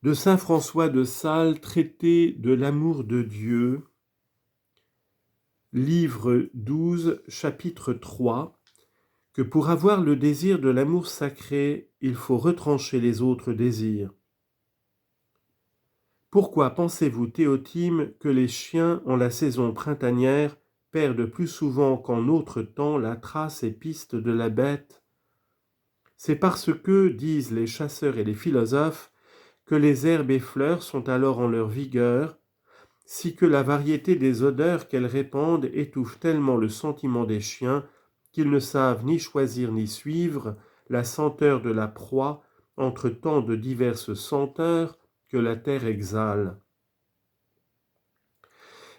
De saint François de Sales, traité de l'amour de Dieu, livre 12, chapitre 3, que pour avoir le désir de l'amour sacré, il faut retrancher les autres désirs. Pourquoi pensez-vous, Théotime, que les chiens, en la saison printanière, perdent plus souvent qu'en autre temps la trace et piste de la bête? C'est parce que, disent les chasseurs et les philosophes, que les herbes et fleurs sont alors en leur vigueur, si que la variété des odeurs qu'elles répandent étouffe tellement le sentiment des chiens qu'ils ne savent ni choisir ni suivre la senteur de la proie entre tant de diverses senteurs que la terre exhale.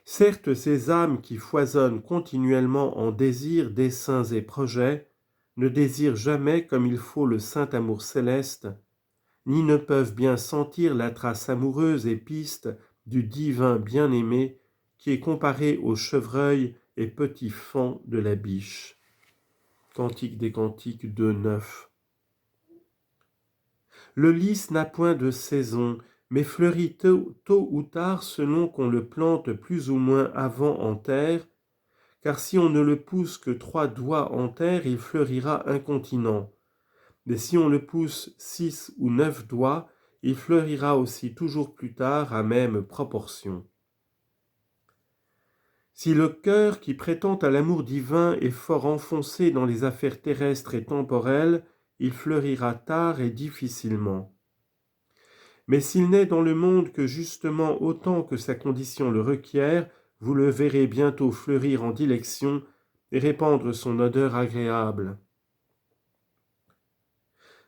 Certes, ces âmes qui foisonnent continuellement en désirs, desseins et projets ne désirent jamais comme il faut le saint amour céleste, ni ne peuvent bien sentir la trace amoureuse et piste du divin bien-aimé qui est comparé au chevreuil et petit faon de la biche. Cantique des Cantiques 2:9. Le lys n'a point de saison, mais fleurit tôt ou tard selon qu'on le plante plus ou moins avant en terre, car si on ne le pousse que 3 doigts en terre, il fleurira incontinent. Mais si on le pousse 6 ou 9 doigts, il fleurira aussi toujours plus tard à même proportion. Si le cœur qui prétend à l'amour divin est fort enfoncé dans les affaires terrestres et temporelles, il fleurira tard et difficilement. Mais s'il n'est dans le monde que justement autant que sa condition le requiert, vous le verrez bientôt fleurir en dilection et répandre son odeur agréable.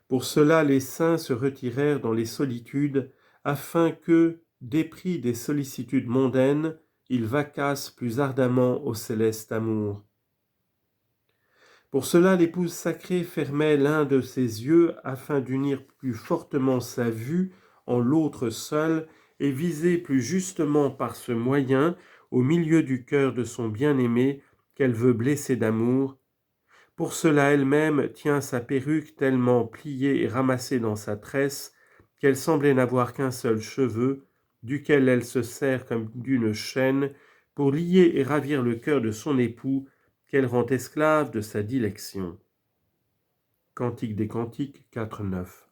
Pour cela, les saints se retirèrent dans les solitudes, afin que, dépris des sollicitudes mondaines, ils vaquassent plus ardemment au céleste amour. Pour cela, l'épouse sacrée fermait l'un de ses yeux afin d'unir plus fortement sa vue en l'autre seul et viser plus justement par ce moyen, au milieu du cœur de son bien-aimé, qu'elle veut blesser d'amour. Pour cela elle-même tient sa perruque tellement pliée et ramassée dans sa tresse qu'elle semblait n'avoir qu'un seul cheveu, duquel elle se sert comme d'une chaîne pour lier et ravir le cœur de son époux qu'elle rend esclave de sa dilection. Cantique des Cantiques 4:9.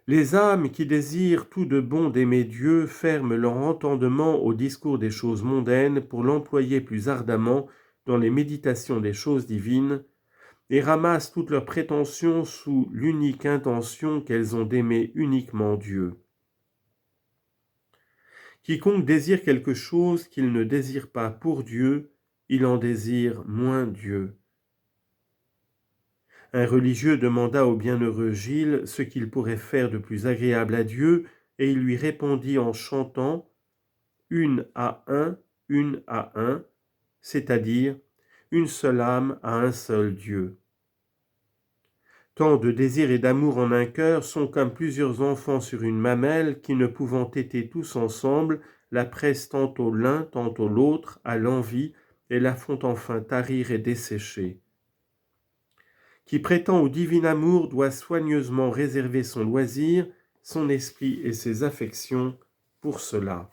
Les âmes qui désirent tout de bon d'aimer Dieu ferment leur entendement au discours des choses mondaines pour l'employer plus ardemment dans les méditations des choses divines, et ramassent toutes leurs prétentions sous l'unique intention qu'elles ont d'aimer uniquement Dieu. Quiconque désire quelque chose qu'il ne désire pas pour Dieu, il en désire moins Dieu. Un religieux demanda au bienheureux Gilles ce qu'il pourrait faire de plus agréable à Dieu, et il lui répondit en chantant « une à un, c'est-à-dire une seule âme à un seul Dieu. Tant de désir et d'amour en un cœur sont comme plusieurs enfants sur une mamelle qui, ne pouvant téter tous ensemble, la pressent tantôt l'un, tantôt l'autre, à l'envi, et la font enfin tarir et dessécher. Qui prétend au divin amour doit soigneusement réserver son loisir, son esprit et ses affections pour cela.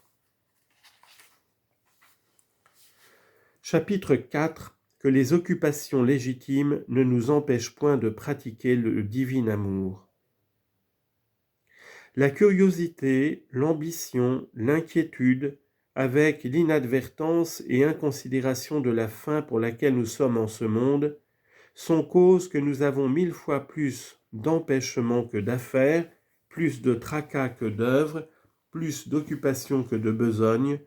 Chapitre 4. Que les occupations légitimes ne nous empêchent point de pratiquer le divin amour. La curiosité, l'ambition, l'inquiétude, avec l'inadvertance et inconsidération de la fin pour laquelle nous sommes en ce monde, sont causes que nous avons 1000 fois plus d'empêchements que d'affaires, plus de tracas que d'œuvres, plus d'occupations que de besognes,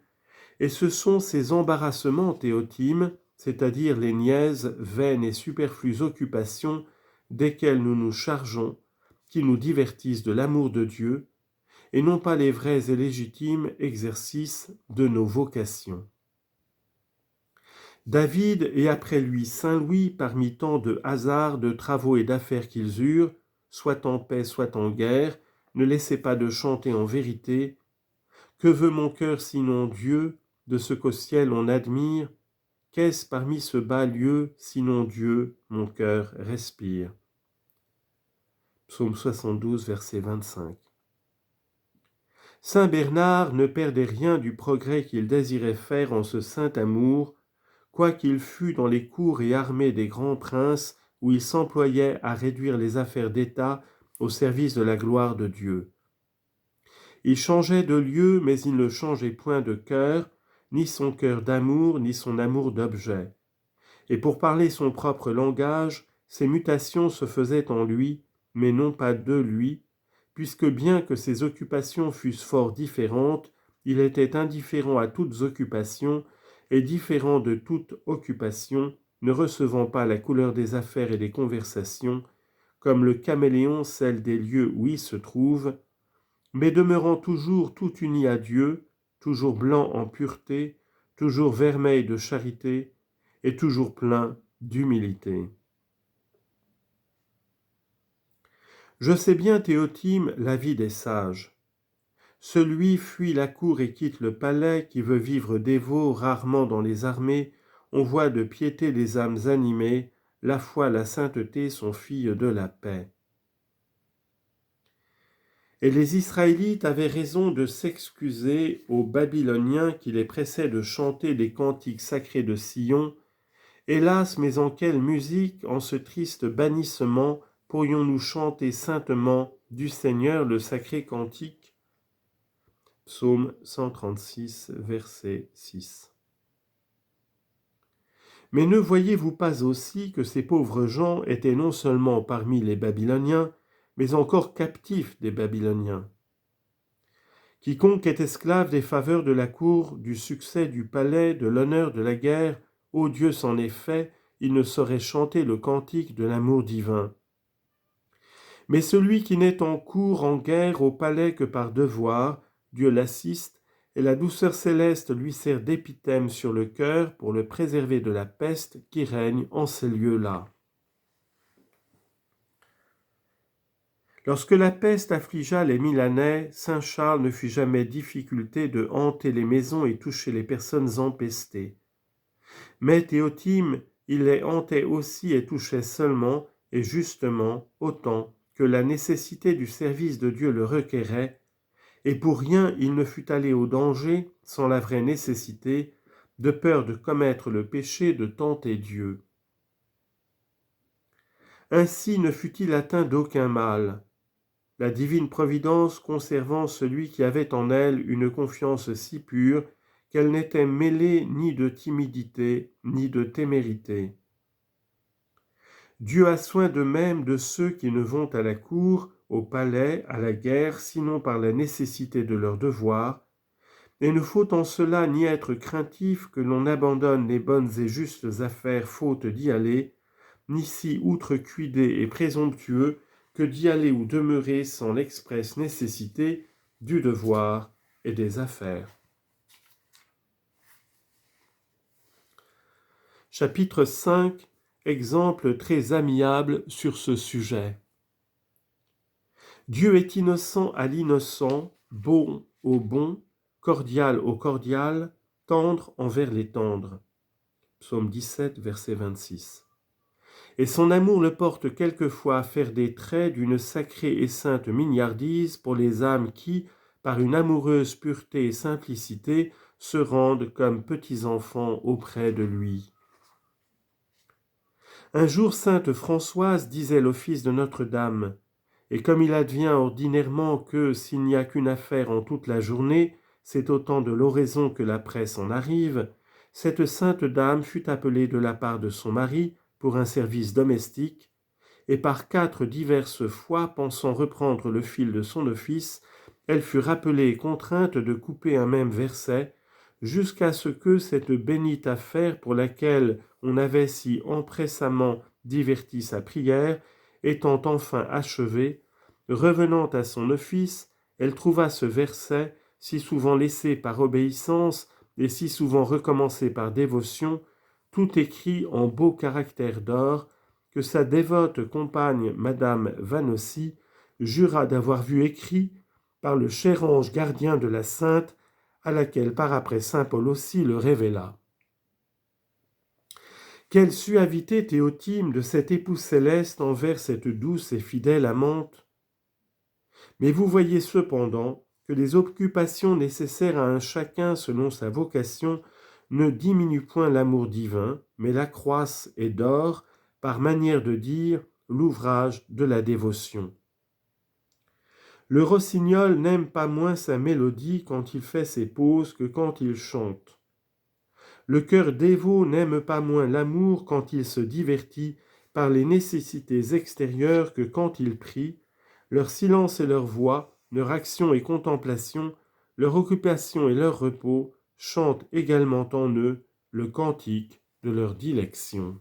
et ce sont ces embarrassements, Théotime, c'est-à-dire les niaises, vaines et superflues occupations desquelles nous nous chargeons, qui nous divertissent de l'amour de Dieu, et non pas les vrais et légitimes exercices de nos vocations. David et après lui Saint Louis, parmi tant de hasards, de travaux et d'affaires qu'ils eurent, soit en paix, soit en guerre, ne laissez pas de chanter en vérité « Que veut mon cœur sinon Dieu, de ce qu'au ciel on admire ? Qu'est-ce parmi ce bas lieu, sinon Dieu, mon cœur respire » Psaume 72, verset 25. Saint Bernard ne perdait rien du progrès qu'il désirait faire en ce saint amour, quoiqu'il fût dans les cours et armées des grands princes où il s'employait à réduire les affaires d'État au service de la gloire de Dieu. Il changeait de lieu, mais il ne changeait point de cœur, ni son cœur d'amour, ni son amour d'objet. Et pour parler son propre langage, ces mutations se faisaient en lui, mais non pas de lui, puisque bien que ses occupations fussent fort différentes, il était indifférent à toutes occupations et différent de toute occupation, ne recevant pas la couleur des affaires et des conversations, comme le caméléon celle des lieux où il se trouve, mais demeurant toujours tout uni à Dieu, toujours blanc en pureté, toujours vermeil de charité, et toujours plein d'humilité. Je sais bien, Théotime, la vie des sages. Celui fuit la cour et quitte le palais, qui veut vivre dévot rarement dans les armées, on voit de piété les âmes animées, la foi, la sainteté sont filles de la paix. Et les Israélites avaient raison de s'excuser aux Babyloniens qui les pressaient de chanter les cantiques sacrés de Sion. Hélas, mais en quelle musique, en ce triste bannissement, pourrions-nous chanter saintement du Seigneur le sacré cantique? Psaume 136, verset 6. Mais ne voyez-vous pas aussi que ces pauvres gens étaient non seulement parmi les Babyloniens, mais encore captifs des Babyloniens? Quiconque est esclave des faveurs de la cour, du succès du palais, de l'honneur de la guerre, ô Dieu s'en est fait, il ne saurait chanter le cantique de l'amour divin. Mais celui qui n'est en cour, en guerre, au palais que par devoir, Dieu l'assiste, et la douceur céleste lui sert d'épithème sur le cœur pour le préserver de la peste qui règne en ces lieux-là. Lorsque la peste affligea les Milanais, saint Charles ne fit jamais difficulté de hanter les maisons et toucher les personnes empestées. Mais Théotime, il les hantait aussi et touchait seulement, et justement, autant que la nécessité du service de Dieu le requérait, et pour rien il ne fut allé au danger, sans la vraie nécessité, de peur de commettre le péché de tenter Dieu. Ainsi ne fut-il atteint d'aucun mal, la divine providence conservant celui qui avait en elle une confiance si pure qu'elle n'était mêlée ni de timidité ni de témérité. Dieu a soin de même de ceux qui ne vont à la cour, au palais, à la guerre, sinon par la nécessité de leur devoir, et ne faut en cela ni être craintif que l'on abandonne les bonnes et justes affaires faute d'y aller, ni si outrecuidé et présomptueux que d'y aller ou demeurer sans l'expresse nécessité du devoir et des affaires. Chapitre 5. Exemple très amiable sur ce sujet. Dieu est innocent à l'innocent, bon au bon, cordial au cordial, tendre envers les tendres. Psaume 17, verset 26. Et son amour le porte quelquefois à faire des traits d'une sacrée et sainte mignardise pour les âmes qui, par une amoureuse pureté et simplicité, se rendent comme petits enfants auprès de lui. Un jour, sainte Françoise disait l'office de Notre-Dame, et comme il advient ordinairement que, s'il n'y a qu'une affaire en toute la journée, c'est autant de l'oraison que la presse en arrive, cette sainte dame fut appelée de la part de son mari pour un service domestique, et par 4 diverses fois, pensant reprendre le fil de son office, elle fut rappelée et contrainte de couper un même verset, jusqu'à ce que cette bénite affaire pour laquelle on avait si empressamment diverti sa prière, étant enfin achevée, revenant à son office, elle trouva ce verset, si souvent laissé par obéissance et si souvent recommencé par dévotion, tout écrit en beaux caractères d'or, que sa dévote compagne Madame Vanossi jura d'avoir vu écrit par le cher ange gardien de la sainte, à laquelle par après saint Paul aussi le révéla. Quelle suavité, Théotime, de cet époux céleste envers cette douce et fidèle amante! Mais vous voyez cependant que les occupations nécessaires à un chacun selon sa vocation ne diminuent point l'amour divin, mais l'accroissent et dorent, par manière de dire, l'ouvrage de la dévotion. Le rossignol n'aime pas moins sa mélodie quand il fait ses pauses que quand il chante. Le cœur dévot n'aime pas moins l'amour quand il se divertit par les nécessités extérieures que quand il prie. Leur silence et leur voix, leur action et contemplation, leur occupation et leur repos chantent également en eux le cantique de leur dilection.